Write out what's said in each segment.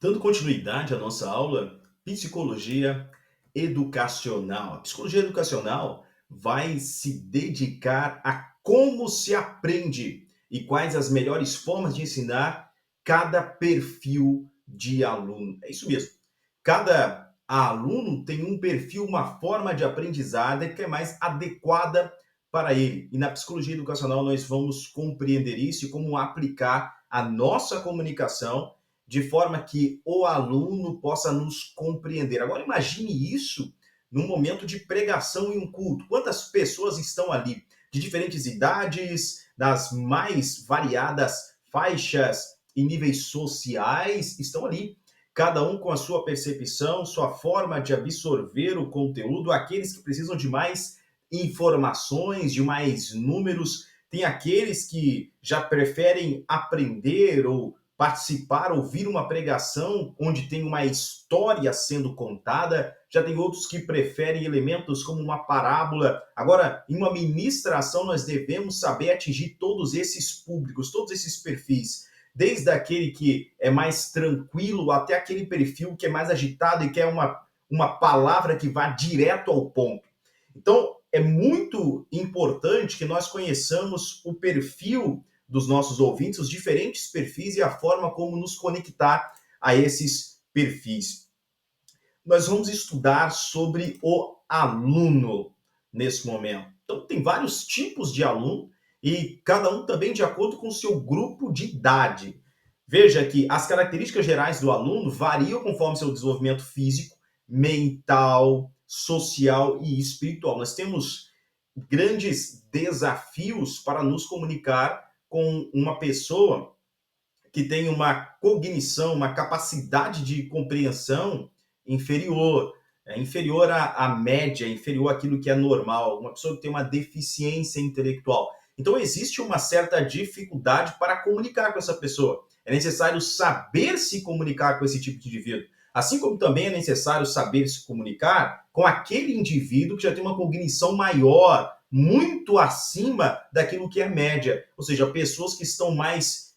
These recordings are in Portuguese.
Dando continuidade à nossa aula, psicologia educacional. A psicologia educacional vai se dedicar a como se aprende e quais as melhores formas de ensinar cada perfil de aluno. É isso mesmo. Cada aluno tem um perfil, uma forma de aprendizado que é mais adequada para ele. E na psicologia educacional nós vamos compreender isso e como aplicar a nossa comunicação de forma que o aluno possa nos compreender. Agora imagine isso num momento de pregação em um culto. Quantas pessoas estão ali de diferentes idades, das mais variadas faixas e níveis sociais estão ali, cada um com a sua percepção, sua forma de absorver o conteúdo, aqueles que precisam de mais informações, de mais números, tem aqueles que já preferem aprender ou participar, ouvir uma pregação onde tem uma história sendo contada, já tem outros que preferem elementos como uma parábola. Agora, em uma ministração, nós devemos saber atingir todos esses públicos, todos esses perfis, desde aquele que é mais tranquilo até aquele perfil que é mais agitado e quer uma palavra que vá direto ao ponto. Então, é muito importante que nós conheçamos o perfil dos nossos ouvintes, os diferentes perfis e a forma como nos conectar a esses perfis. Nós vamos estudar sobre o aluno nesse momento. Então, tem vários tipos de aluno e cada um também de acordo com o seu grupo de idade. Veja que as características gerais do aluno variam conforme seu desenvolvimento físico, mental, social e espiritual. Nós temos grandes desafios para nos comunicar com uma pessoa que tem uma cognição, uma capacidade de compreensão inferior, inferior à média, inferior àquilo que é normal, uma pessoa que tem uma deficiência intelectual. Então, existe uma certa dificuldade para comunicar com essa pessoa. É necessário saber se comunicar com esse tipo de indivíduo. Assim como também é necessário saber se comunicar com aquele indivíduo que já tem uma cognição maior, muito acima daquilo que é média. Ou seja, pessoas que estão mais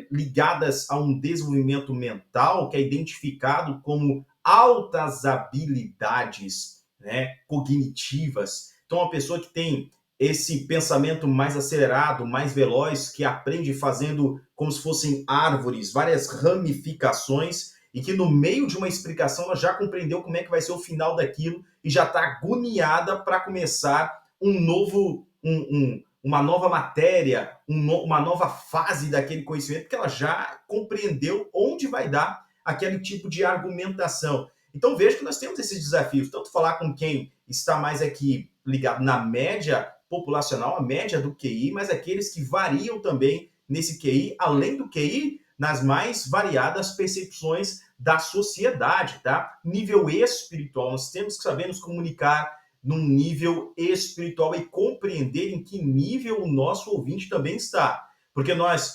ligadas a um desenvolvimento mental que é identificado como altas habilidades, né, cognitivas. Então, uma pessoa que tem esse pensamento mais acelerado, mais veloz, que aprende fazendo como se fossem árvores, várias ramificações, e que no meio de uma explicação ela já compreendeu como é que vai ser o final daquilo e já está agoniada para começar uma nova matéria, uma nova fase daquele conhecimento, porque ela já compreendeu onde vai dar aquele tipo de argumentação. Então veja que nós temos esses desafios, tanto falar com quem está mais aqui ligado na média populacional, a média do QI, mas aqueles que variam também nesse QI, além do QI, nas mais variadas percepções da sociedade, tá? Nível espiritual, nós temos que saber nos comunicar num nível espiritual e compreender em que nível o nosso ouvinte também está. Porque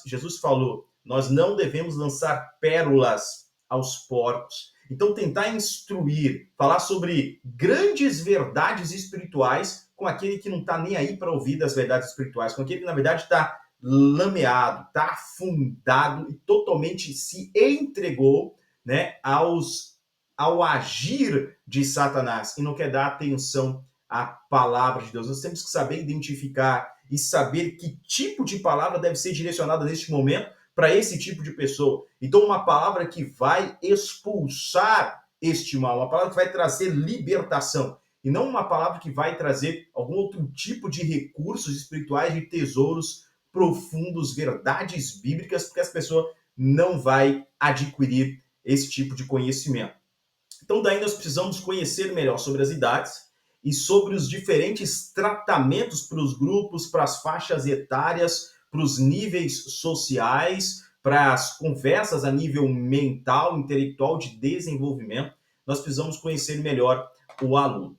Jesus falou, nós não devemos lançar pérolas aos porcos. Então, tentar instruir, falar sobre grandes verdades espirituais com aquele que não está nem aí para ouvir das verdades espirituais, com aquele que, na verdade, está lameado, está afundado e totalmente se entregou, né, ao agir de Satanás e não quer dar atenção à palavra de Deus. Nós temos que saber identificar e saber que tipo de palavra deve ser direcionada neste momento para esse tipo de pessoa. Então, uma palavra que vai expulsar este mal, uma palavra que vai trazer libertação, e não uma palavra que vai trazer algum outro tipo de recursos espirituais, de tesouros profundos, verdades bíblicas, porque essa pessoa não vai adquirir esse tipo de conhecimento. Então, daí nós precisamos conhecer melhor sobre as idades e sobre os diferentes tratamentos para os grupos, para as faixas etárias, para os níveis sociais, para as conversas a nível mental, intelectual, de desenvolvimento. Nós precisamos conhecer melhor o aluno.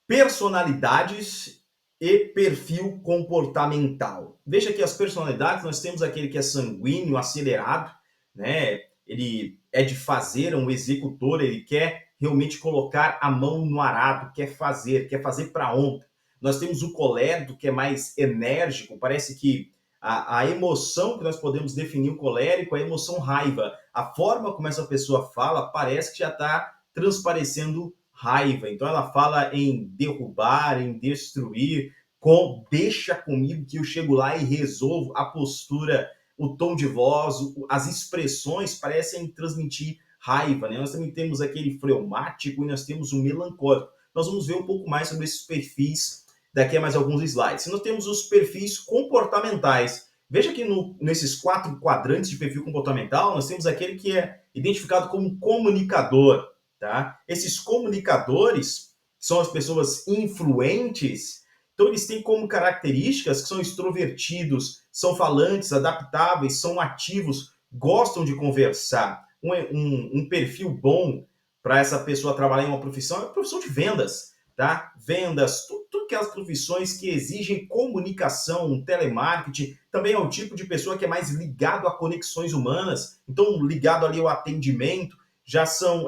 Personalidades e perfil comportamental. Veja que as personalidades, nós temos aquele que é sanguíneo, acelerado, né? Ele é de fazer, é um executor, ele quer realmente colocar a mão no arado, quer fazer para ontem. Nós temos o colérico, que é mais enérgico, parece que A emoção que nós podemos definir o colérico é a emoção raiva. A forma como essa pessoa fala parece que já está transparecendo raiva. Então ela fala em derrubar, em destruir, deixa comigo que eu chego lá e resolvo. A postura, o tom de voz, as expressões parecem transmitir raiva, né? Nós também temos aquele fleumático e nós temos o melancólico. Nós vamos ver um pouco mais sobre esses perfis daqui a mais alguns slides. Nós temos os perfis comportamentais. Veja que nesses 4 quadrantes de perfil comportamental, nós temos aquele que é identificado como comunicador. Tá? Esses comunicadores são as pessoas influentes, então eles têm como características que são extrovertidos, são falantes, adaptáveis, são ativos, gostam de conversar. Um perfil bom para essa pessoa trabalhar em uma profissão é a profissão de vendas. Tá? Vendas, tudo aquelas profissões que exigem comunicação, telemarketing, também é o tipo de pessoa que é mais ligado a conexões humanas, então ligado ali ao atendimento,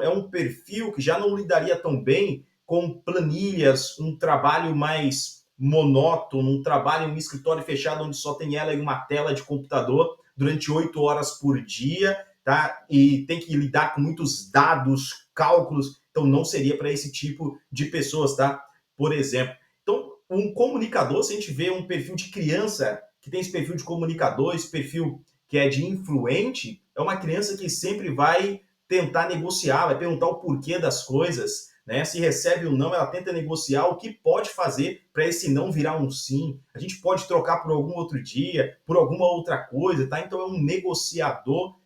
é um perfil que já não lidaria tão bem com planilhas, um trabalho mais monótono, um trabalho em um escritório fechado onde só tem ela e uma tela de computador durante 8 horas por dia, tá? E tem que lidar com muitos dados, cálculos, então não seria para esse tipo de pessoas, tá? Por exemplo. Então, um comunicador, se a gente vê um perfil de criança que tem esse perfil de comunicador, esse perfil que é de influente, é uma criança que sempre vai tentar negociar, vai perguntar o porquê das coisas, né? Se recebe ou não, ela tenta negociar o que pode fazer para esse não virar um sim. A gente pode trocar por algum outro dia, por alguma outra coisa, tá? Então é um negociador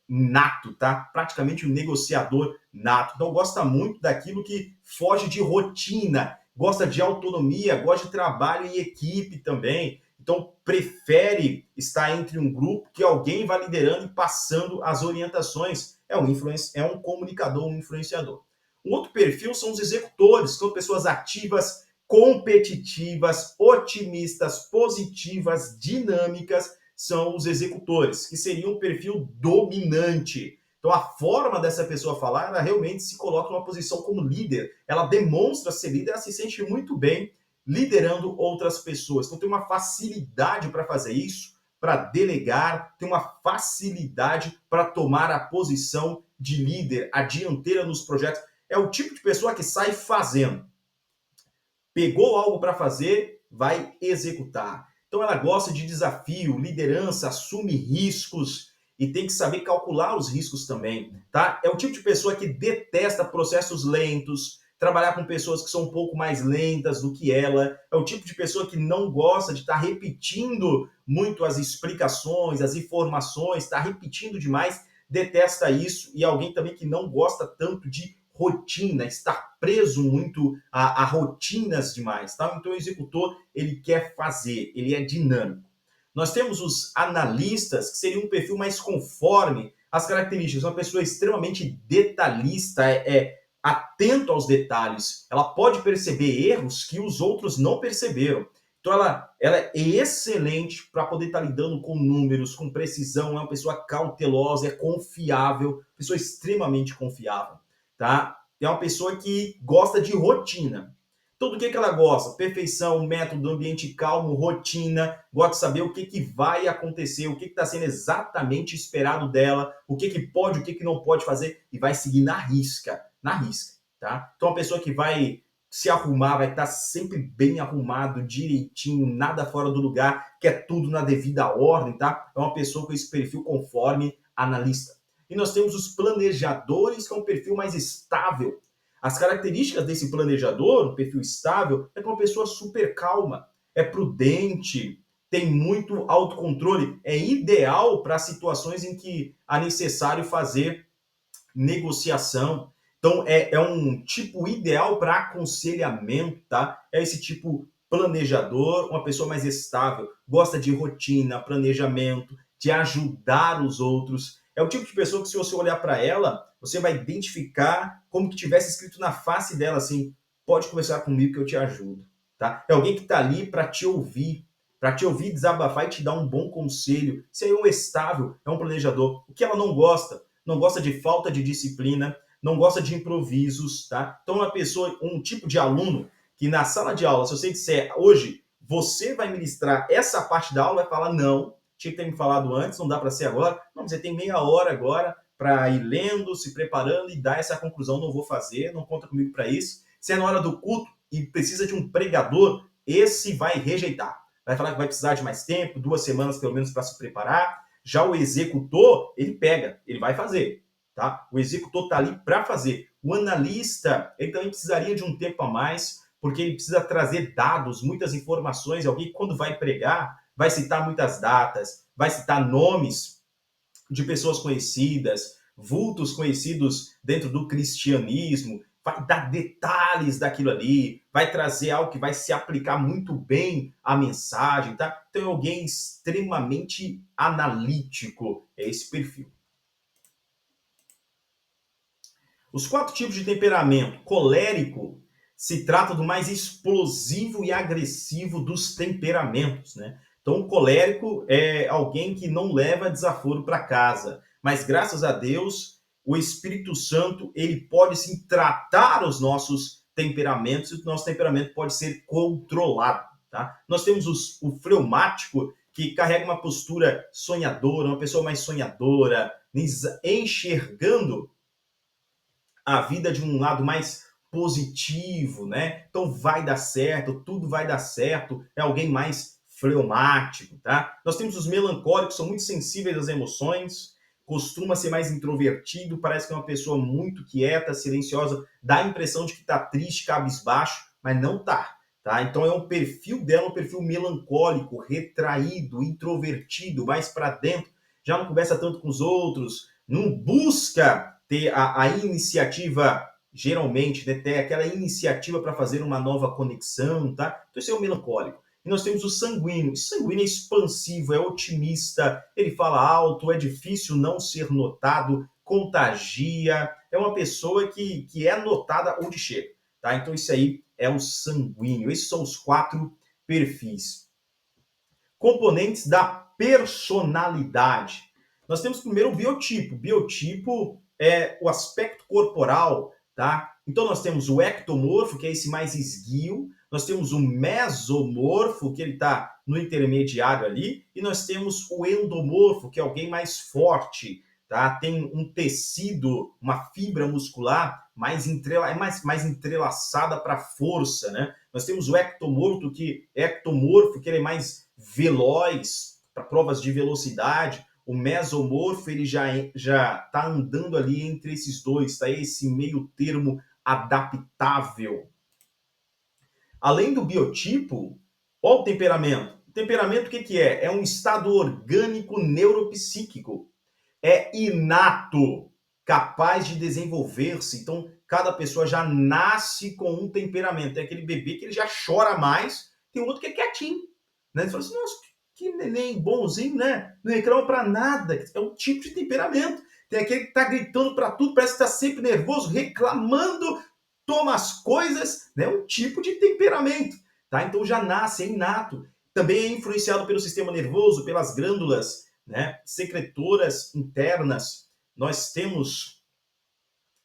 nato, tá? Praticamente um negociador nato. Então gosta muito daquilo que foge de rotina, gosta de autonomia, gosta de trabalho em equipe também. Então prefere estar entre um grupo que alguém vai liderando e passando as orientações. É um comunicador, um influenciador. Um outro perfil são os executores, que são pessoas ativas, competitivas, otimistas, positivas, dinâmicas, são os executores, que seria um perfil dominante. Então, a forma dessa pessoa falar, ela realmente se coloca numa posição como líder. Ela demonstra ser líder, ela se sente muito bem liderando outras pessoas. Então, tem uma facilidade para fazer isso, para delegar, tem uma facilidade para tomar a posição de líder, a dianteira nos projetos. É o tipo de pessoa que sai fazendo. Pegou algo para fazer, vai executar. Então ela gosta de desafio, liderança, assume riscos e tem que saber calcular os riscos também, tá? É o tipo de pessoa que detesta processos lentos, trabalhar com pessoas que são um pouco mais lentas do que ela. É o tipo de pessoa que não gosta de estar repetindo muito as explicações, as informações, está repetindo demais, detesta isso. E alguém também que não gosta tanto de rotina, estar preso muito a rotinas demais, tá? Então o executor, ele quer fazer, ele é dinâmico. Nós temos os analistas, que seria um perfil mais conforme as características, uma pessoa extremamente detalhista, atento aos detalhes, ela pode perceber erros que os outros não perceberam. Então ela é excelente para poder estar lidando com números, com precisão, é uma pessoa cautelosa, é confiável, pessoa extremamente confiável, tá? É uma pessoa que gosta de rotina. Então, do que ela gosta? Perfeição, método, ambiente calmo, rotina, gosta de saber o que vai acontecer, o que está sendo exatamente esperado dela, o que pode, o que não pode fazer, e vai seguir na risca, tá? Então, uma pessoa que vai se arrumar, vai estar sempre bem arrumado, direitinho, nada fora do lugar, quer tudo na devida ordem, tá? É uma pessoa com esse perfil conforme analista. E nós temos os planejadores, que é um perfil mais estável. As características desse planejador, um perfil estável, é uma pessoa super calma, é prudente, tem muito autocontrole, é ideal para situações em que é necessário fazer negociação. Então, é um tipo ideal para aconselhamento, tá? É esse tipo planejador, uma pessoa mais estável, gosta de rotina, planejamento, de ajudar os outros. É o tipo de pessoa que, se você olhar para ela, você vai identificar como que tivesse escrito na face dela assim: pode conversar comigo que eu te ajudo, tá? É alguém que está ali para te ouvir, desabafar e te dar um bom conselho. Isso aí é um estável, é um planejador. O que ela não gosta? Não gosta de falta de disciplina, não gosta de improvisos, tá? Então, uma pessoa, um tipo de aluno que na sala de aula, se você disser hoje, você vai ministrar essa parte da aula, vai falar, não, tinha que ter me falado antes, não dá para ser agora. Não, você tem meia hora agora para ir lendo, se preparando e dar essa conclusão, não vou fazer, não conta comigo para isso. Se é na hora do culto e precisa de um pregador, esse vai rejeitar. Vai falar que vai precisar de mais tempo, 2 semanas pelo menos para se preparar. Já o executor, ele pega, ele vai fazer. Tá? O executor está ali para fazer. O analista, ele também precisaria de um tempo a mais, porque ele precisa trazer dados, muitas informações. Alguém, quando vai pregar, vai citar muitas datas, vai citar nomes de pessoas conhecidas, vultos conhecidos dentro do cristianismo, vai dar detalhes daquilo ali, vai trazer algo que vai se aplicar muito bem à mensagem, tá? Então é alguém extremamente analítico, é esse perfil. Os 4 tipos de temperamento. Colérico se trata do mais explosivo e agressivo dos temperamentos, né? Então, o colérico é alguém que não leva desaforo para casa, mas graças a Deus, o Espírito Santo, ele pode sim tratar os nossos temperamentos e o nosso temperamento pode ser controlado, tá? Nós temos o fleumático, que carrega uma postura sonhadora, uma pessoa mais sonhadora, enxergando a vida de um lado mais positivo, né? Então vai dar certo, tudo vai dar certo, é alguém mais fleumático, tá? Nós temos os melancólicos, são muito sensíveis às emoções, costuma ser mais introvertido, parece que é uma pessoa muito quieta, silenciosa, dá a impressão de que tá triste, cabisbaixo, mas não tá, tá? Então é um perfil dela, um perfil melancólico, retraído, introvertido, mais para dentro, já não conversa tanto com os outros, não busca ter a iniciativa, geralmente, né, ter aquela iniciativa para fazer uma nova conexão, tá? Então esse é o melancólico. E nós temos o sanguíneo. O sanguíneo é expansivo, é otimista, ele fala alto, é difícil não ser notado, contagia, é uma pessoa que é notada onde chega, tá? Então isso aí é o sanguíneo. Esses são os 4 perfis. Componentes da personalidade. Nós temos primeiro o biotipo. Biotipo é o aspecto corporal, tá? Então nós temos o ectomorfo, que é esse mais esguio, nós temos o mesomorfo, que ele está no intermediário ali, e nós temos o endomorfo, que é alguém mais forte, tá? Tem um tecido, uma fibra muscular mais entrelaçada para força, né? Nós temos o ectomorfo, que ele é mais veloz, para provas de velocidade. O mesomorfo, ele já está andando ali entre esses dois, tá? Esse meio termo adaptável. Além do biotipo, olha o temperamento. O temperamento, o que é? É um estado orgânico neuropsíquico. É inato, capaz de desenvolver-se. Então, cada pessoa já nasce com um temperamento. Tem aquele bebê que ele já chora mais, tem outro que é quietinho. Né? Ele fala assim, nossa, que neném bonzinho, né? Não reclama para nada. É um tipo de temperamento. Tem aquele que está gritando para tudo, parece que está sempre nervoso, reclamando, toma as coisas, né? Um tipo de temperamento, tá? Então já nasce, é inato. Também é influenciado pelo sistema nervoso, pelas glândulas, né, secretoras internas. Nós temos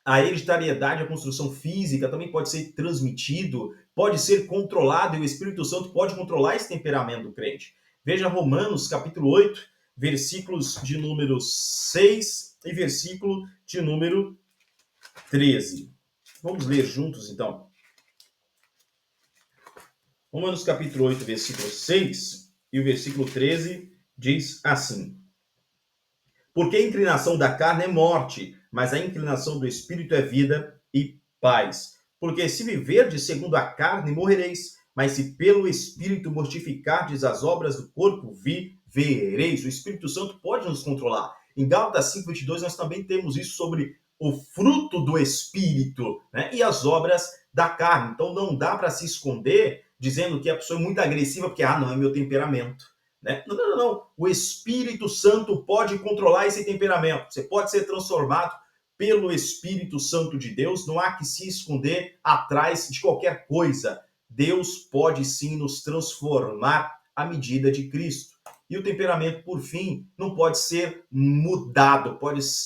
a hereditariedade, a construção física, também pode ser transmitido, pode ser controlado, e o Espírito Santo pode controlar esse temperamento do crente. Veja Romanos, capítulo 8, versículos de número 6 e versículo de número 13. Vamos ler juntos, então. Romanos, capítulo 8, versículo 6 e o versículo 13 diz assim: porque a inclinação da carne é morte, mas a inclinação do espírito é vida e paz. Porque se viverdes segundo a carne, morrereis, mas se pelo espírito mortificardes as obras do corpo, vivereis. O Espírito Santo pode nos controlar. Em Gálatas 5:22 nós também temos isso sobre o fruto do espírito, né? E as obras da carne. Então não dá para se esconder dizendo que a pessoa é muito agressiva porque não é meu temperamento. Né? Não, não, não. O Espírito Santo pode controlar esse temperamento. Você pode ser transformado pelo Espírito Santo de Deus. Não há que se esconder atrás de qualquer coisa. Deus pode sim nos transformar à medida de Cristo. E o temperamento, por fim, não pode ser mudado.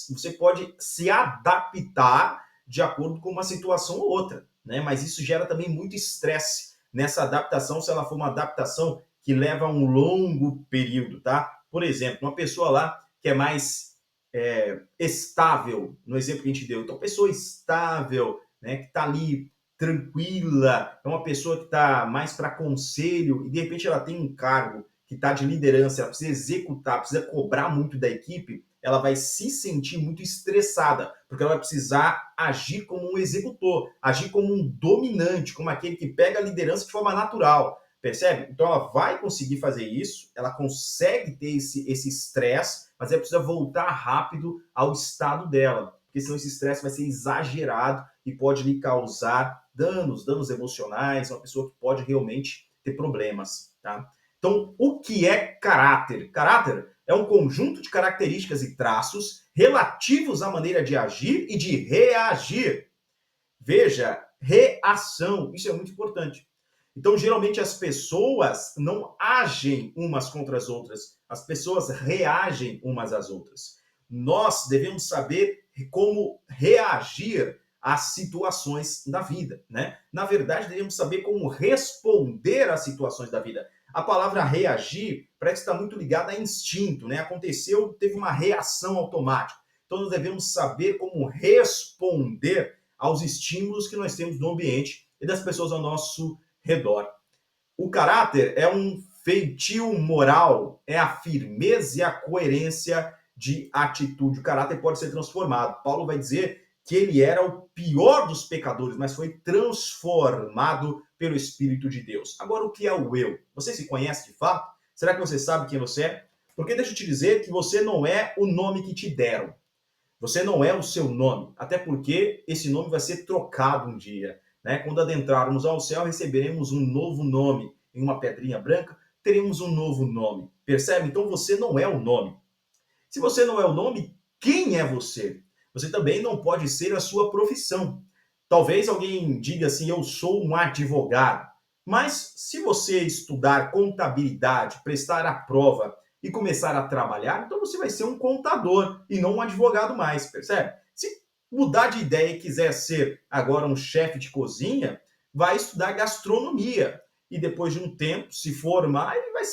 Você pode se adaptar de acordo com uma situação ou outra, né? Mas isso gera também muito estresse nessa adaptação, se ela for uma adaptação que leva um longo período, tá? Por exemplo, uma pessoa lá que é mais estável, no exemplo que a gente deu. Então, pessoa estável, né, que está ali tranquila, é uma pessoa que está mais para conselho e de repente ela tem um cargo que está de liderança, ela precisa executar, precisa cobrar muito da equipe, ela vai se sentir muito estressada, porque ela vai precisar agir como um executor, agir como um dominante, como aquele que pega a liderança de forma natural, percebe? Então ela vai conseguir fazer isso, ela consegue ter esse estresse, mas ela precisa voltar rápido ao estado dela, porque senão esse estresse vai ser exagerado e pode lhe causar danos emocionais, uma pessoa que pode realmente ter problemas, tá? Então, o que é caráter? Caráter é um conjunto de características e traços relativos à maneira de agir e de reagir. Veja, reação, isso é muito importante. Então, geralmente as pessoas não agem umas contra as outras, as pessoas reagem umas às outras. Nós devemos saber como reagir às situações da vida, né? Na verdade, devemos saber como responder às situações da vida. A palavra reagir parece estar muito ligada a instinto, né? Aconteceu, teve uma reação automática. Então, nós devemos saber como responder aos estímulos que nós temos no ambiente e das pessoas ao nosso redor. O caráter é um feitio moral, é a firmeza e a coerência de atitude. O caráter pode ser transformado. Paulo vai dizer que ele era o pior dos pecadores, mas foi transformado pelo Espírito de Deus. Agora, o que é o eu? Você se conhece de fato? Será que você sabe quem você é? Porque deixa eu te dizer que você não é o nome que te deram. Você não é o seu nome, até porque esse nome vai ser trocado um dia, né? Quando adentrarmos ao céu, receberemos um novo nome. Em uma pedrinha branca, teremos um novo nome. Percebe? Então você não é o nome. Se você não é o nome, quem é você? Você também não pode ser a sua profissão. Talvez alguém diga assim: eu sou um advogado. Mas se você estudar contabilidade, prestar a prova e começar a trabalhar, então você vai ser um contador e não um advogado mais, percebe? Se mudar de ideia e quiser ser agora um chefe de cozinha, vai estudar gastronomia. E depois de um tempo, se formar, ele vai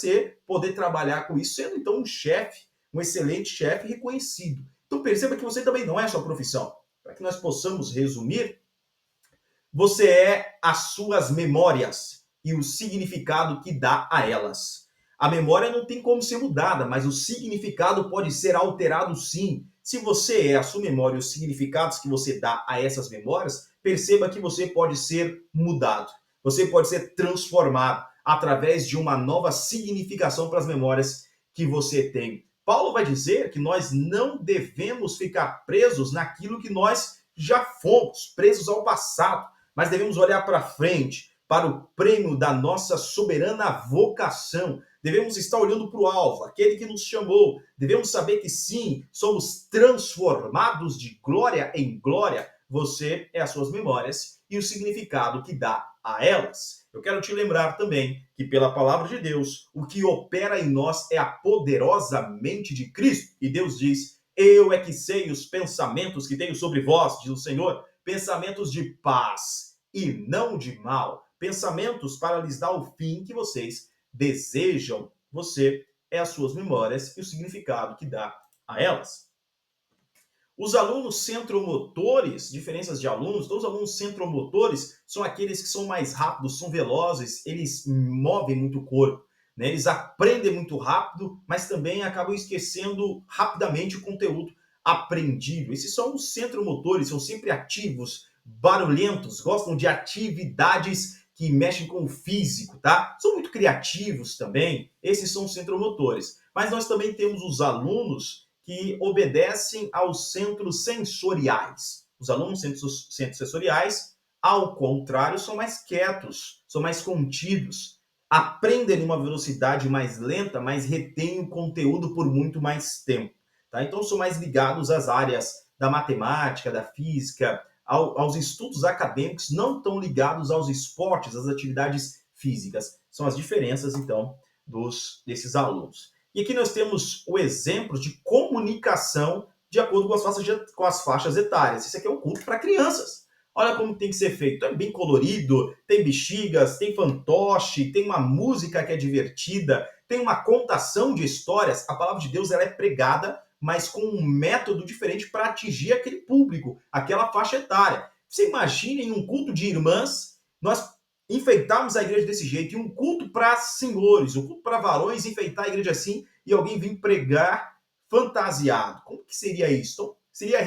poder trabalhar com isso, sendo então um chefe, um excelente chefe reconhecido. Então perceba que você também não é a sua profissão. Para que nós possamos resumir, você é as suas memórias e o significado que dá a elas. A memória não tem como ser mudada, mas o significado pode ser alterado sim. Se você é a sua memória e os significados que você dá a essas memórias, perceba que você pode ser mudado. Você pode ser transformado através de uma nova significação para as memórias que você tem. Paulo vai dizer que nós não devemos ficar presos naquilo que nós já fomos, presos ao passado, mas devemos olhar para frente, para o prêmio da nossa soberana vocação. Devemos estar olhando para o alvo, aquele que nos chamou. Devemos saber que sim, somos transformados de glória em glória. Você é as suas memórias e o significado que dá a elas. Eu quero te lembrar também que, pela palavra de Deus, o que opera em nós é a poderosa mente de Cristo. E Deus diz: eu é que sei os pensamentos que tenho sobre vós, diz o Senhor, pensamentos de paz e não de mal, pensamentos para lhes dar o fim que vocês desejam. Você é as suas memórias e o significado que dá a elas. Os alunos centromotores, diferenças de alunos, então os alunos centromotores são aqueles que são mais rápidos, são velozes, eles movem muito o corpo, né? Eles aprendem muito rápido, mas também acabam esquecendo rapidamente o conteúdo aprendido. Esses são os centromotores, são sempre ativos, barulhentos, gostam de atividades que mexem com o físico, tá? São muito criativos também, esses são os centromotores. Mas nós também temos os alunos que obedecem aos centros sensoriais. Os alunos centros sensoriais, ao contrário, são mais quietos, são mais contidos, aprendem em uma velocidade mais lenta, mas retêm o conteúdo por muito mais tempo. Tá? Então, são mais ligados às áreas da matemática, da física, aos estudos acadêmicos, não tão ligados aos esportes, às atividades físicas. São as diferenças, então, desses alunos. E aqui nós temos o exemplo de comunicação de acordo com as faixas etárias. Isso aqui é um culto para crianças. Olha como tem que ser feito. É bem colorido, tem bexigas, tem fantoche, tem uma música que é divertida, tem uma contação de histórias. A palavra de Deus ela é pregada, mas com um método diferente para atingir aquele público, aquela faixa etária. Você imagina em um culto de irmãs, nós enfeitarmos a igreja desse jeito, e um culto para senhores, um culto para varões, enfeitar a igreja assim, e alguém vir pregar fantasiado. Como que seria isso? Então, seria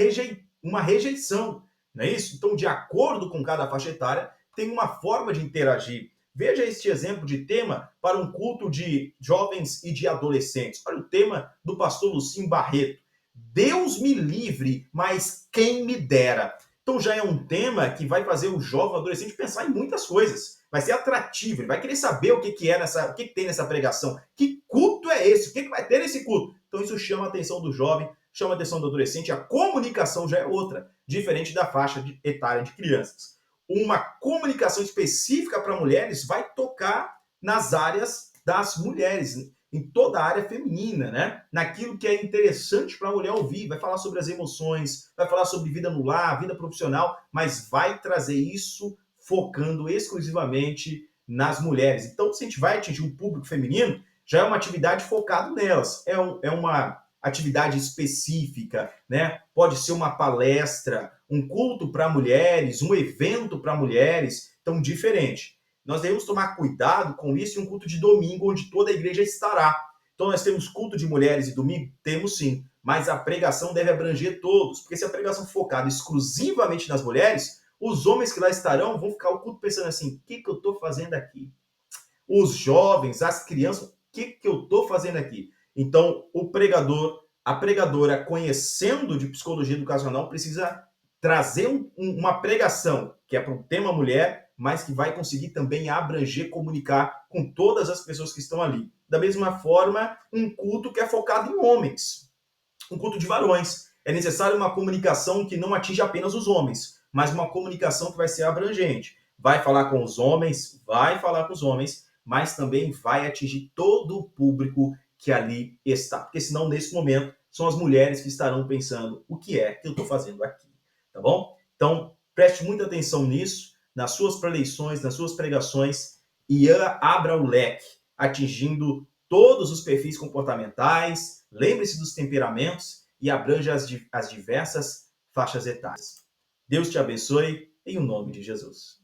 uma rejeição, não é isso? Então, de acordo com cada faixa etária, tem uma forma de interagir. Veja este exemplo de tema para um culto de jovens e de adolescentes. Olha o tema do pastor Lucinho Barreto. Deus me livre, mas quem me dera. Então já é um tema que vai fazer o jovem, o adolescente pensar em muitas coisas. Vai ser atrativo, ele vai querer saber o que é o que tem nessa pregação. Que culto é esse? O que vai ter nesse culto? Então isso chama a atenção do jovem, chama a atenção do adolescente. A comunicação já é outra, diferente da faixa etária de crianças. Uma comunicação específica para mulheres vai tocar nas áreas das mulheres, em toda a área feminina, né? Naquilo que é interessante para a mulher ouvir. Vai falar sobre as emoções, vai falar sobre vida no lar, vida profissional, mas vai trazer isso focando exclusivamente nas mulheres. Então, se a gente vai atingir um público feminino, já é uma atividade focada nelas. É uma atividade específica, né? Pode ser uma palestra, um culto para mulheres, um evento para mulheres, então diferente. Nós devemos tomar cuidado com isso em um culto de domingo, onde toda a igreja estará. Então, nós temos culto de mulheres e domingo? Temos sim, mas a pregação deve abranger todos, porque se a pregação for focada exclusivamente nas mulheres, os homens que lá estarão vão ficar o culto pensando assim: o que eu estou fazendo aqui? Os jovens, as crianças, o que eu estou fazendo aqui? Então, o pregador, a pregadora, conhecendo de psicologia educacional, precisa trazer uma pregação que é para o tema mulher, mas que vai conseguir também abranger, comunicar com todas as pessoas que estão ali. Da mesma forma, um culto que é focado em homens, um culto de varões. É necessário uma comunicação que não atinja apenas os homens, mas uma comunicação que vai ser abrangente. Vai falar com os homens, mas também vai atingir todo o público que ali está. Porque senão, nesse momento, são as mulheres que estarão pensando: o que é que eu estou fazendo aqui? Tá bom? Então, preste muita atenção nisso, nas suas preleições, nas suas pregações, e abra o leque, atingindo todos os perfis comportamentais, lembre-se dos temperamentos e abranja as diversas faixas etárias. Deus te abençoe, em o nome de Jesus.